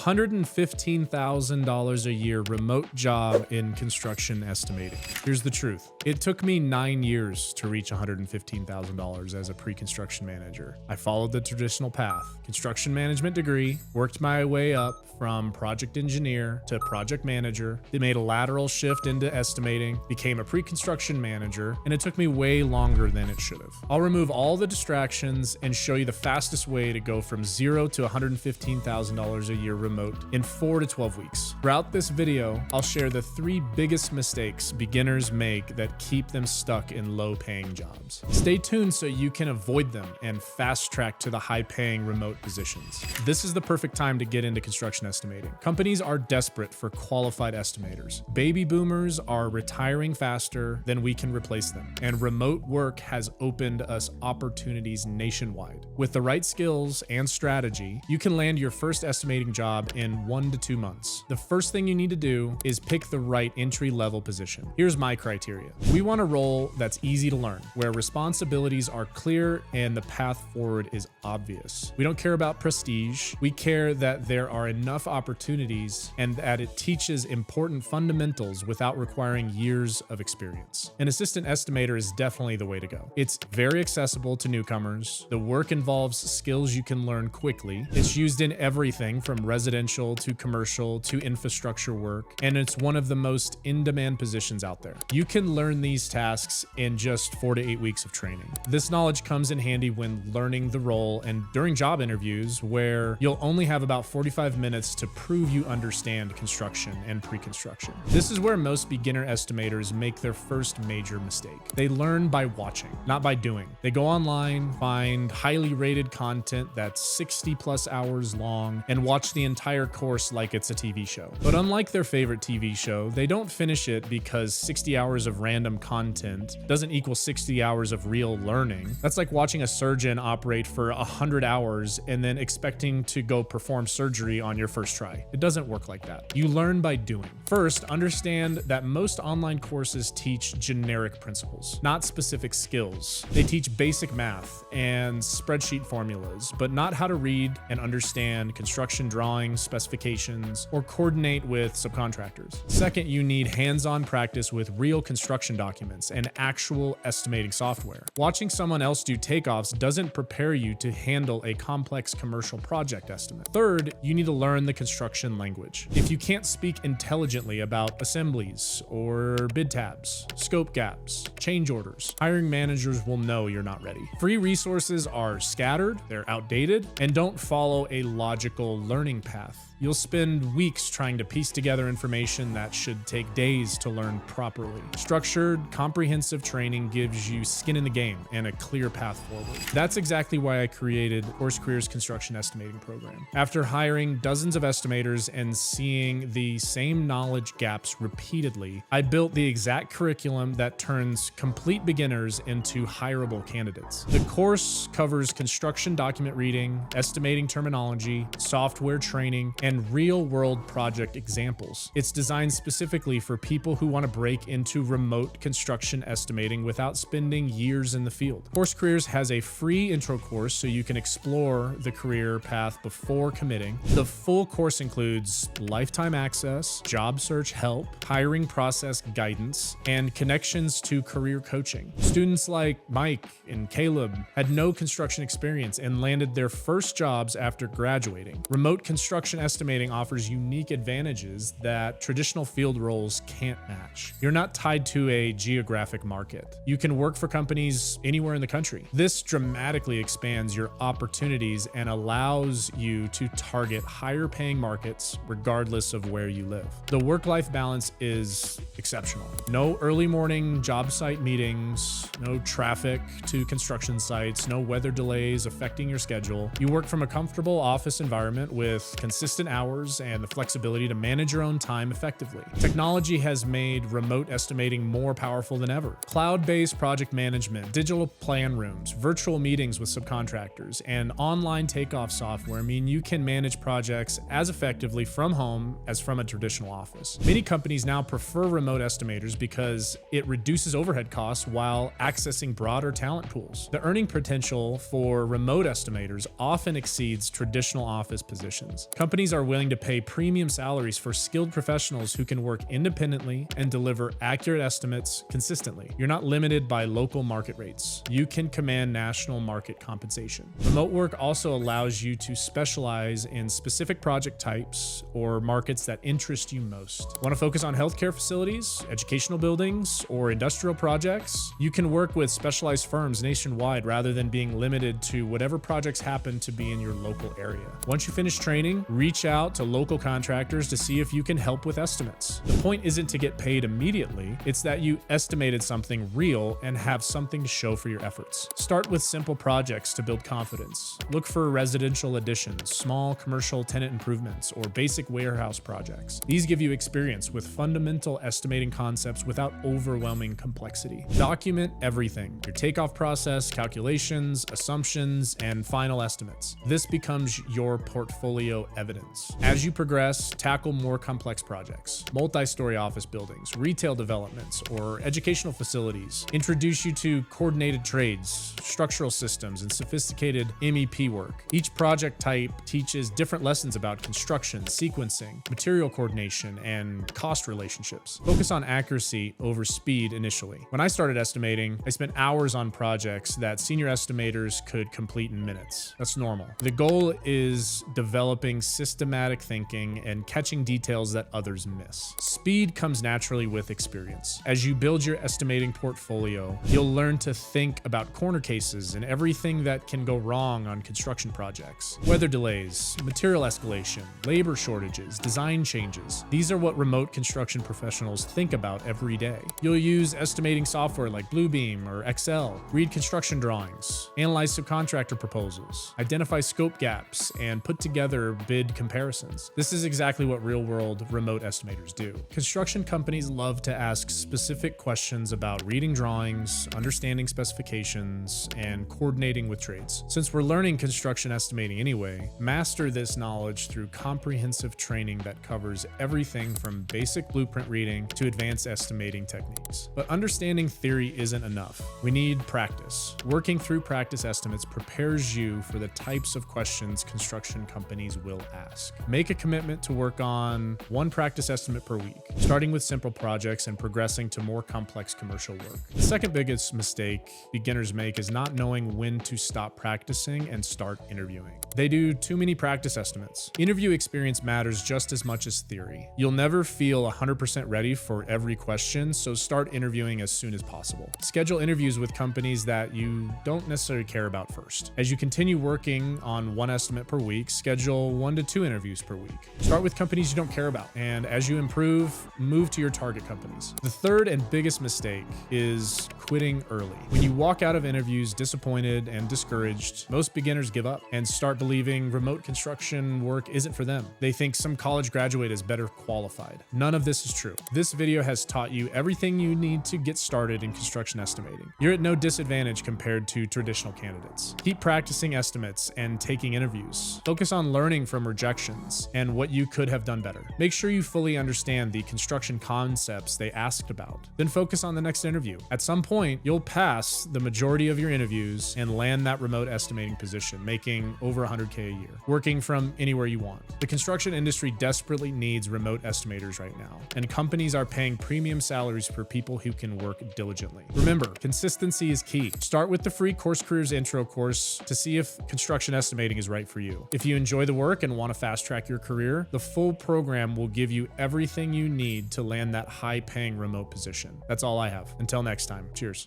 $115,000 a year remote job in construction estimating. Here's the truth. It took me 9 years to reach $115,000 as a pre-construction manager. I followed the traditional path. Construction management degree, worked my way up from project engineer to project manager. They made a lateral shift into estimating, became a pre-construction manager, and it took me way longer than it should have. I'll remove all the distractions and show you the fastest way to go from $0 to $115,000 a year remote in 4 to 12 weeks. Throughout this video, I'll share the 3 biggest mistakes beginners make that keep them stuck in low-paying jobs. Stay tuned so you can avoid them and fast-track to the high-paying remote positions. This is the perfect time to get into construction estimating. Companies are desperate for qualified estimators. Baby boomers are retiring faster than we can replace them, and remote work has opened us opportunities nationwide. With the right skills and strategy, you can land your first estimating job in 1 to 2 months. The first thing you need to do is pick the right entry-level position. Here's my criteria. We want a role that's easy to learn, where responsibilities are clear and the path forward is obvious. We don't care about prestige. We care that there are enough opportunities and that it teaches important fundamentals without requiring years of experience. An assistant estimator is definitely the way to go. It's very accessible to newcomers. The work involves skills you can learn quickly. It's used in everything from residential to commercial to infrastructure work, and it's one of the most in-demand positions out there. You can learn these tasks in just 4 to 8 weeks of training. This knowledge comes in handy when learning the role and during job interviews, where you'll only have about 45 minutes to prove you understand construction and pre-construction. This is where most beginner estimators make their first major mistake. They learn by watching, not by doing. They go online, find highly rated content that's 60+ hours long, and watch the entire course like it's a TV show. But unlike their favorite TV show, they don't finish it because 60 hours of random content doesn't equal 60 hours of real learning. That's like watching a surgeon operate for 100 hours and then expecting to go perform surgery on your first try. It doesn't work like that. You learn by doing. First, understand that most online courses teach generic principles, not specific skills. They teach basic math and spreadsheet formulas, but not how to read and understand construction drawings, specifications, or coordinate with subcontractors. Second, you need hands-on practice with real construction documents and actual estimating software. Watching someone else do takeoffs doesn't prepare you to handle a complex commercial project estimate. Third, you need to learn the construction language. If you can't speak intelligently about assemblies or bid tabs, scope gaps, change orders, hiring managers will know you're not ready. Free resources are scattered, they're outdated, and don't follow a logical learning path. You'll spend weeks trying to piece together information that should take days to learn properly. Structured, comprehensive training gives you skin in the game and a clear path forward. That's exactly why I created Horse Career's construction estimating program. After hiring dozens of estimators and seeing the same knowledge gaps repeatedly, I built the exact curriculum that turns complete beginners into hireable candidates. The course covers construction document reading, estimating terminology, software training, and real-world project examples. It's designed specifically for people who want to break into remote construction estimating without spending years in the field. Horse Careers has a free intro course so you can explore the career path before committing. The full course includes lifetime access, job search help, hiring process guidance, and connections to career coaching. Students like Mike and Caleb had no construction experience and landed their first jobs after graduating. Remote construction estimating offers unique advantages that traditional field roles can't match. You're not tied to a geographic market. You can work for companies anywhere in the country. This dramatically expands your opportunities and allows you to target higher paying markets regardless of where you live. The work-life balance is exceptional. No early morning job site meetings, no traffic to construction sites, no weather delays affecting your schedule. You work from a comfortable office environment with consistent hours and the flexibility to manage your own time effectively. Technology has made remote estimating more powerful than ever. Cloud-based project management, digital plan rooms, virtual meetings with subcontractors, and online takeoff software mean you can manage projects as effectively from home as from a traditional office. Many companies now prefer remote estimators because it reduces overhead costs while accessing broader talent pools. The earning potential for remote estimators often exceeds traditional office positions. Companies Companies are willing to pay premium salaries for skilled professionals who can work independently and deliver accurate estimates consistently. You're not limited by local market rates. You can command national market compensation. Remote work also allows you to specialize in specific project types or markets that interest you most. Want to focus on healthcare facilities, educational buildings, or industrial projects? You can work with specialized firms nationwide rather than being limited to whatever projects happen to be in your local area. Once you finish training, reach out to local contractors to see if you can help with estimates. The point isn't to get paid immediately, it's that you estimated something real and have something to show for your efforts. Start with simple projects to build confidence. Look for residential additions, small commercial tenant improvements, or basic warehouse projects. These give you experience with fundamental estimating concepts without overwhelming complexity. Document everything: your takeoff process, calculations, assumptions, and final estimates. This becomes your portfolio evidence. As you progress, tackle more complex projects, multi-story office buildings, retail developments, or educational facilities. Introduce you to coordinated trades, structural systems, and sophisticated MEP work. Each project type teaches different lessons about construction, sequencing, material coordination, and cost relationships. Focus on accuracy over speed initially. When I started estimating, I spent hours on projects that senior estimators could complete in minutes. That's normal. The goal is developing systematic thinking and catching details that others miss. Speed comes naturally with experience. As you build your estimating portfolio, you'll learn to think about corner cases and everything that can go wrong on construction projects. Weather delays, material escalation, labor shortages, design changes. These are what remote construction professionals think about every day. You'll use estimating software like Bluebeam or Excel, read construction drawings, analyze subcontractor proposals, identify scope gaps, and put together bid comparisons. This is exactly what real-world remote estimators do. Construction companies love to ask specific questions about reading drawings, understanding specifications, and coordinating with trades. Since we're learning construction estimating anyway, master this knowledge through comprehensive training that covers everything from basic blueprint reading to advanced estimating techniques. But understanding theory isn't enough. We need practice. Working through practice estimates prepares you for the types of questions construction companies will ask. Make a commitment to work on one practice estimate per week, starting with simple projects and progressing to more complex commercial work. The second biggest mistake beginners make is not knowing when to stop practicing and start interviewing. They do too many practice estimates. Interview experience matters just as much as theory. You'll never feel 100% ready for every question, so start interviewing as soon as possible. Schedule interviews with companies that you don't necessarily care about first. As you continue working on one estimate per week, schedule 1 to 2 interviews per week. Start with companies you don't care about, and as you improve, move to your target companies. The third and biggest mistake is quitting early. When you walk out of interviews disappointed and discouraged, most beginners give up and start believing remote construction work isn't for them. They think some college graduate is better qualified. None of this is true. This video has taught you everything you need to get started in construction estimating. You're at no disadvantage compared to traditional candidates. Keep practicing estimates and taking interviews. Focus on learning from rejections and what you could have done better. Make sure you fully understand the construction concepts they asked about. Then focus on the next interview. At some point, you'll pass the majority of your interviews and land that remote estimating position, making over $100K a year, working from anywhere you want. The construction industry desperately needs remote estimators right now, and companies are paying premium salaries for people who can work diligently. Remember, consistency is key. Start with the free Course Careers Intro course to see if construction estimating is right for you. If you enjoy the work and want to fast track your career, the full program will give you everything you need to land that high-paying remote position. That's all I have. Until next time, cheers.